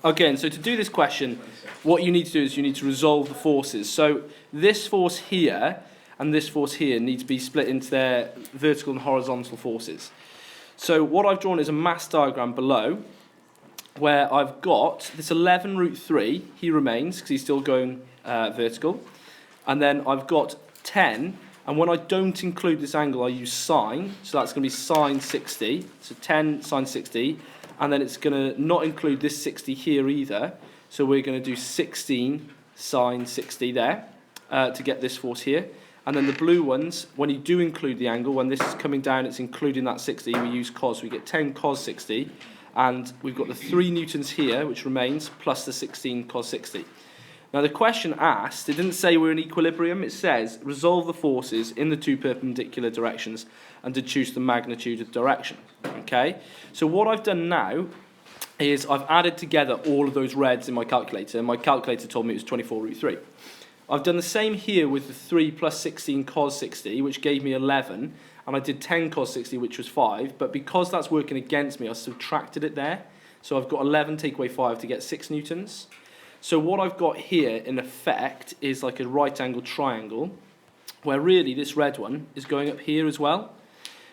Okay, and so to do this question, what you need to do is you need to resolve the forces. So this force here and this force here need to be split into their vertical and horizontal forces. So what I've drawn is a mass diagram below, where I've got this 11 root 3, he remains because he's still going vertical. And then I've got 10, and when I don't include this angle, I use sine, so that's going to be sine 60, so 10 sine 60, and then it's going to not include this 60 here either, so we're going to do 16 sine 60 there to get this force here. And then the blue ones, when you do include the angle, when this is coming down, it's including that 60, we use cos, we get 10 cos 60, and we've got the 3 newtons here, which remains, plus the 16 cos 60. Now the question asked, it didn't say we're in equilibrium, it says resolve the forces in the 2 perpendicular directions and deduce the magnitude of direction. Okay, so what I've done now is I've added together all of those reds in my calculator, and my calculator told me it was 24 root 3. I've done the same here with the 3 plus 16 cos 60, which gave me 11, and I did 10 cos 60, which was 5, but because that's working against me, I subtracted it there. So I've got 11 take away 5 to get 6 newtons. So what I've got here, in effect, is like a right-angled triangle, where really this red one is going up here as well.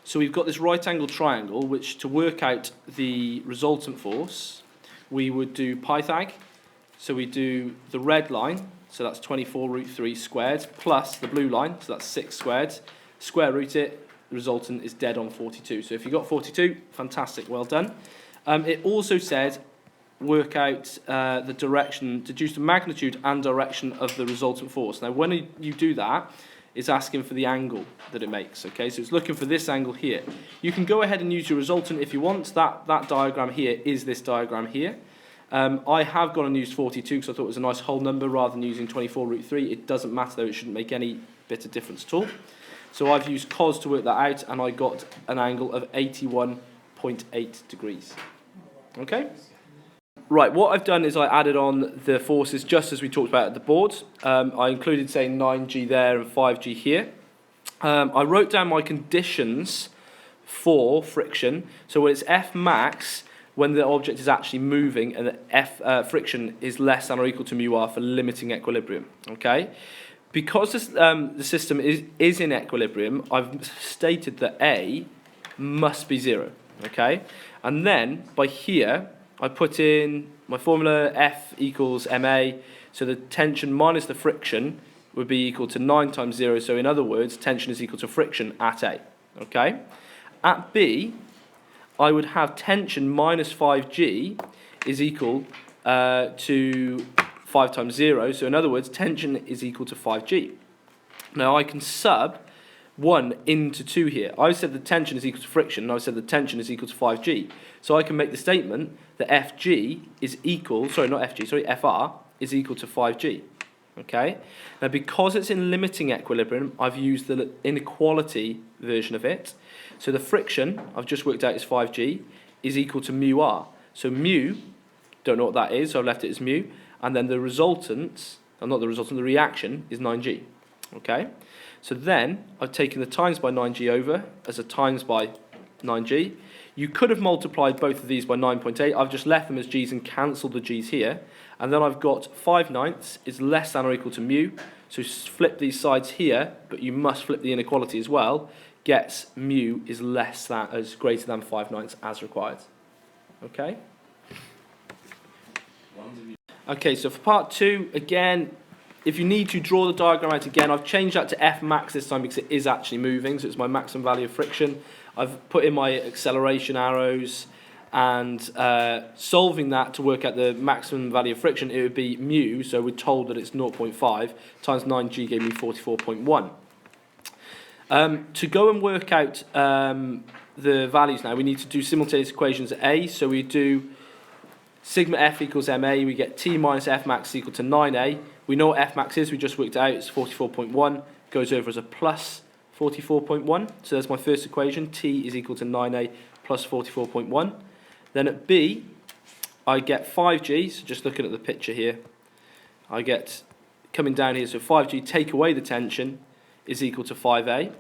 So we've got this right-angled triangle, which to work out the resultant force, we would do Pythag. So we do the red line, so that's 24 root 3 squared, plus the blue line, so that's 6 squared. Square root it, the resultant is dead on 42. So if you got 42, fantastic, well done. It also said work out the direction, deduce the magnitude and direction of the resultant force. Now when you do that, it's asking for the angle that it makes, okay? So it's looking for this angle here. You can go ahead and use your resultant if you want. That diagram here is this diagram here. I have gone and used 42 because I thought it was a nice whole number rather than using 24 root 3. It doesn't matter though, it shouldn't make any bit of difference at all. So I've used cos to work that out, and I got an angle of 81.8 degrees. Okay? Right, what I've done is I added on the forces just as we talked about at the board. I included, say, 9g there and 5g here. I wrote down my conditions for friction. So when it's F max, when the object is actually moving, and the F friction is less than or equal to mu r for limiting equilibrium. Okay? Because this, the system is in equilibrium, I've stated that A must be 0. Okay? And then, by here, I put in my formula, F equals ma, so the tension minus the friction would be equal to 9 times 0, so in other words, tension is equal to friction at A. Okay? At B, I would have tension minus 5g is equal to 5 times 0, so in other words, tension is equal to 5g. Now I can sub 1 into 2 here. I said the tension is equal to friction, and I said the tension is equal to 5g. So I can make the statement that FG is equal, sorry, not FG, sorry, FR is equal to 5g. Okay? Now because it's in limiting equilibrium, I've used the inequality version of it. So the friction, I've just worked out is 5g, is equal to mu r. So mu, don't know what that is, so I've left it as mu, and then the resultant, not the resultant, the reaction is 9g. Okay? So then, I've taken the times by 9g over as a times by 9g. You could have multiplied both of these by 9.8. I've just left them as g's and cancelled the g's here. And then I've got 5/9 is less than or equal to mu. So flip these sides here, but you must flip the inequality as well. Gets mu is less than, is greater than 5/9 as required. Okay? Okay, so for part 2, again, if you need to draw the diagram out again, I've changed that to F max this time because it is actually moving, so it's my maximum value of friction. I've put in my acceleration arrows, and solving that to work out the maximum value of friction, it would be mu, so we're told that it's 0.5 times 9g gave me 44.1. To go and work out the values now, we need to do simultaneous equations at A, so we do sigma F equals ma, we get T minus F max equal to 9a. We know what F max is, we just worked it out, it's 44.1, goes over as a plus 44.1. So that's my first equation, T is equal to 9a plus 44.1. Then at B, I get 5g, so just looking at the picture here, I get, coming down here, so 5g take away the tension is equal to 5a.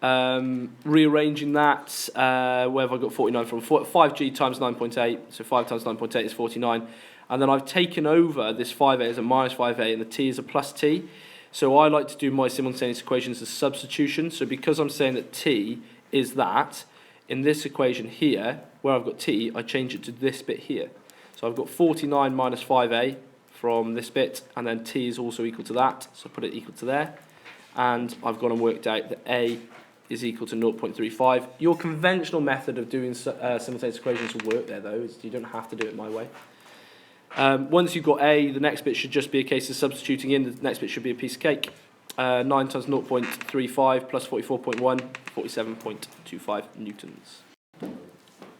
Rearranging that, where have I got 49 from? 5g times 9.8, so 5 times 9.8 is 49. And then I've taken over this 5a as a minus 5a and the t is a plus t. So I like to do my simultaneous equations as substitution. So because I'm saying that t is that, in this equation here, where I've got t, I change it to this bit here. So I've got 49 minus 5a from this bit, and then t is also equal to that, so put it equal to there. And I've gone and worked out that a is equal to 0.35. Your conventional method of doing simultaneous equations will work there, though, is you don't have to do it my way. Once you've got a, the next bit should just be a case of substituting in. The next bit should be a piece of cake. 9 times 0.35 plus 44.1, 47.25 newtons.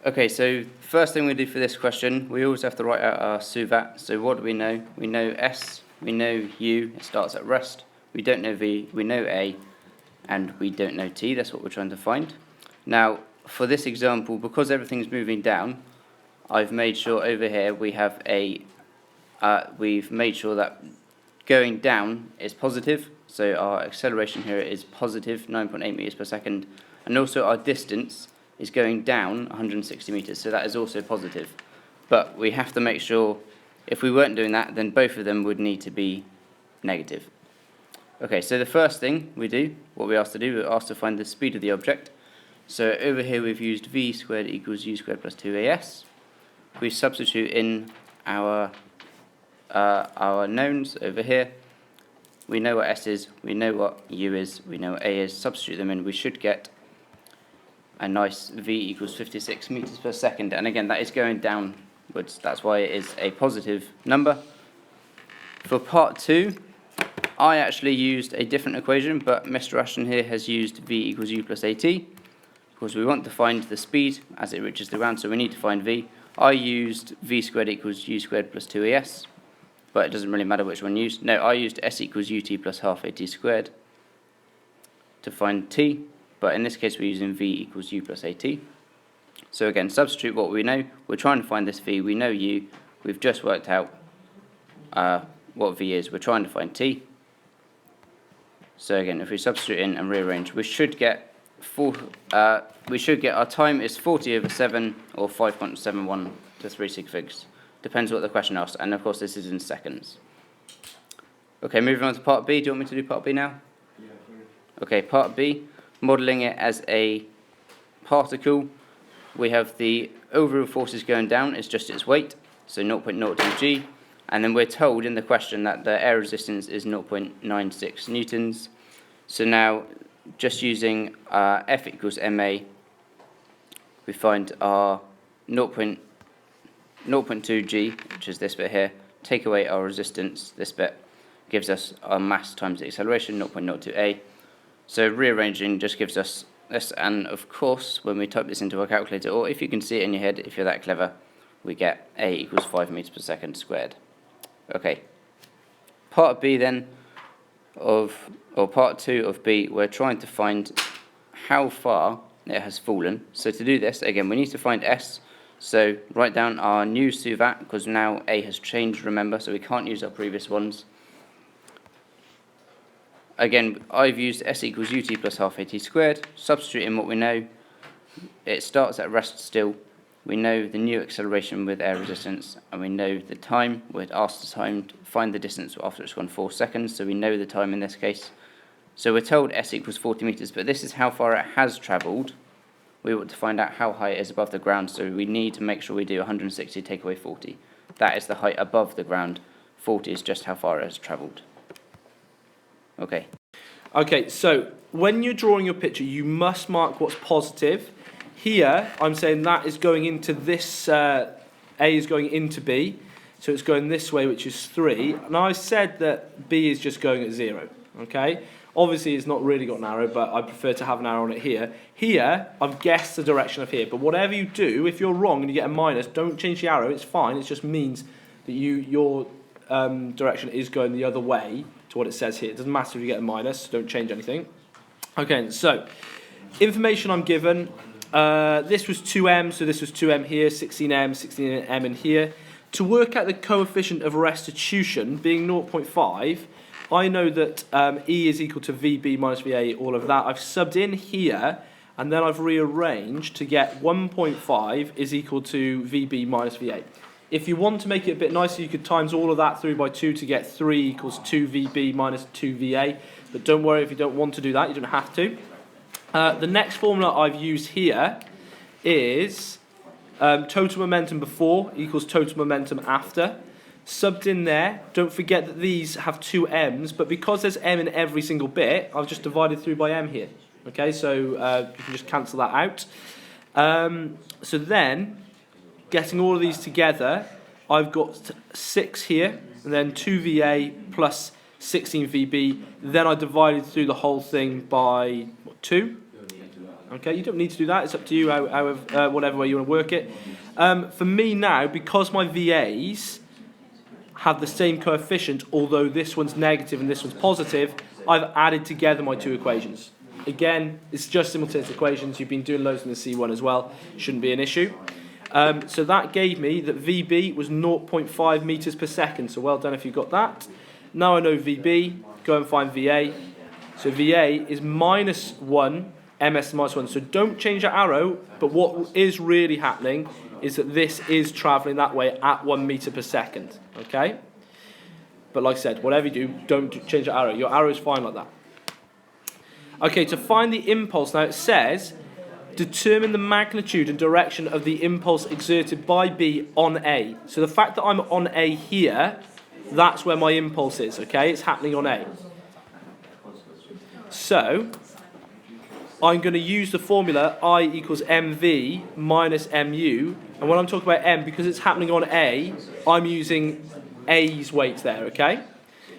Okay, so first thing we do for this question, we always have to write out our SUVAT. So what do we know? We know S, we know U, it starts at rest. We don't know V, we know A, and we don't know T. That's what we're trying to find. Now, for this example, because everything's moving down, I've made sure over here we have we've made sure that going down is positive. So our acceleration here is positive, 9.8 meters per second. And also our distance is going down 160 meters. So that is also positive. But we have to make sure, if we weren't doing that, then both of them would need to be negative. Okay, so the first thing we do, what we're asked to do, we're asked to find the speed of the object. So over here we've used v squared equals u squared plus 2as. We substitute in our knowns over here. We know what s is, we know what u is, we know what a is. Substitute them in, we should get a nice v equals 56 meters per second. And again, that is going downwards. That's why it is a positive number. For part 2, I actually used a different equation, but Mr. Ashton here has used v equals u plus at. Because we want to find the speed as it reaches the ground, so we need to find v. I used v squared equals u squared plus 2as, but it doesn't really matter which one you used. No, I used s equals ut plus half at squared to find t, but in this case we're using v equals u plus at. So again, substitute what we know. We're trying to find this v, we know u, we've just worked out what v is, we're trying to find t. So again, if we substitute in and rearrange, we should get our time is 40 over 7 or 5.71 to 3 sig figs. Depends what the question asks, and of course this is in seconds. Okay, moving on to part B. Do you want me to do part B now? Yeah, sure. Okay, part B, modelling it as a particle. We have the overall forces going down, it's just its weight, so 0.02 g. And then we're told in the question that the air resistance is 0.96 newtons. So now, just using F equals ma, we find our 0.2 g, which is this bit here, take away our resistance, this bit, gives us our mass times the acceleration, 0.02 a. So rearranging just gives us this, and of course, when we type this into our calculator, or if you can see it in your head, if you're that clever, we get a equals 5 meters per second squared. Okay, part B then, or part 2 of B, we're trying to find how far it has fallen. So to do this, again, we need to find S. So write down our new SUVAT, because now A has changed, remember, so we can't use our previous ones. Again, I've used S equals ut plus half at squared. Substitute in what we know. It starts at rest still. We know the new acceleration with air resistance, and we know the time. We're asked the time to find the distance after it's gone 4 seconds, so we know the time in this case. So we're told S equals 40 meters, but this is how far it has travelled. We want to find out how high it is above the ground, so we need to make sure we do 160 take away 40. That is the height above the ground. 40 is just how far it has travelled. Okay. Okay, so when you're drawing your picture, you must mark what's positive. Here, I'm saying that is going into this, A is going into B, so it's going this way, which is 3. And I said that B is just going at 0, okay? Obviously, it's not really got an arrow, but I prefer to have an arrow on it here. Here, I've guessed the direction of here, but whatever you do, if you're wrong and you get a minus, don't change the arrow, it's fine. It just means that your direction is going the other way to what it says here. It doesn't matter if you get a minus, so don't change anything. Okay, so, information I'm given. This was 2m, so this was 2m here, 16m, 16m in here. To work out the coefficient of restitution, being 0.5, I know that E is equal to VB minus VA, all of that. I've subbed in here, and then I've rearranged to get 1.5 is equal to VB minus VA. If you want to make it a bit nicer, you could times all of that through by 2 to get 3 equals 2 VB minus 2 VA. But don't worry if you don't want to do that, you don't have to. The next formula I've used here is total momentum before equals total momentum after. Subbed in there. Don't forget that these have 2 m's, but because there's m in every single bit, I've just divided through by m here. Okay, so you can just cancel that out. So then, getting all of these together, I've got 6 here, and then 2 VA plus 16 VB. Then I divided through the whole thing by 2. Okay, you don't need to do that. It's up to you, however, whatever way you want to work it. For me now, because my VAs have the same coefficient, although this one's negative and this one's positive, I've added together my 2 equations. Again, it's just simultaneous equations. You've been doing loads in the C1 as well. Shouldn't be an issue. So that gave me that VB was 0.5 meters per second. So well done if you got that. Now I know VB. Go and find VA. So VA is minus 1, ms minus 1. So don't change that arrow. But what is really happening is that this is travelling that way at 1 meter per second. Okay? But like I said, whatever you do, don't change the arrow. Your arrow is fine like that. Okay, to find the impulse, now it says, determine the magnitude and direction of the impulse exerted by B on A. So the fact that I'm on A here, that's where my impulse is, okay? It's happening on A. So, I'm going to use the formula I equals mv minus mu. And when I'm talking about m, because it's happening on A, I'm using A's weight there, okay?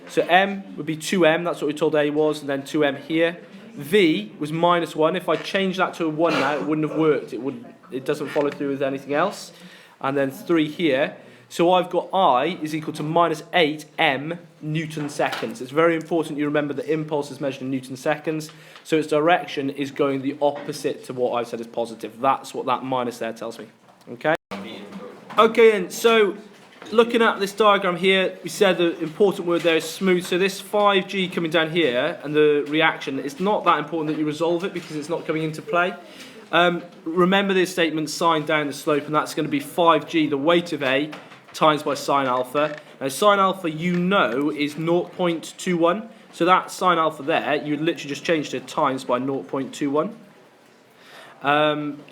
So m would be 2m, that's what we told A was, and then 2m here. V was minus 1. If I change that to a 1 now, it wouldn't have worked. It doesn't follow through with anything else. And then 3 here. So I've got I is equal to minus 8 m Newton seconds. It's very important you remember that impulse is measured in Newton seconds. So its direction is going the opposite to what I've said is positive. That's what that minus there tells me. Okay? Okay, and so looking at this diagram here, we said the important word there is smooth. So this 5G coming down here and the reaction, it's not that important that you resolve it because it's not coming into play. Remember this statement, sine down the slope, and that's going to be 5G, the weight of A, times by sine alpha. Now sine alpha, you know, is 0.21. So that sine alpha there, you would literally just change to times by 0.21.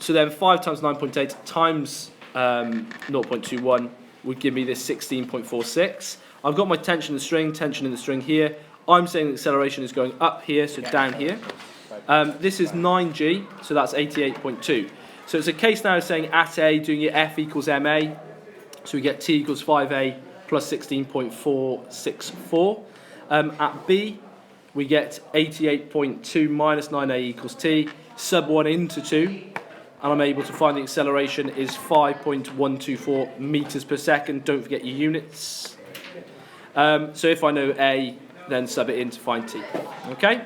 So then 5 times 9.8 times 0.21 would give me this 16.46. I've got my tension in the string here. I'm saying the acceleration is going up here, so down here. This is 9g, so that's 88.2. So it's a case now of saying at A, doing your F equals ma. So we get T equals 5a plus 16.464. At B, we get 88.2 minus 9a equals T. Sub 1 into 2. And I'm able to find the acceleration is 5.124 meters per second. Don't forget your units. So if I know A, then sub it in to find T. Okay?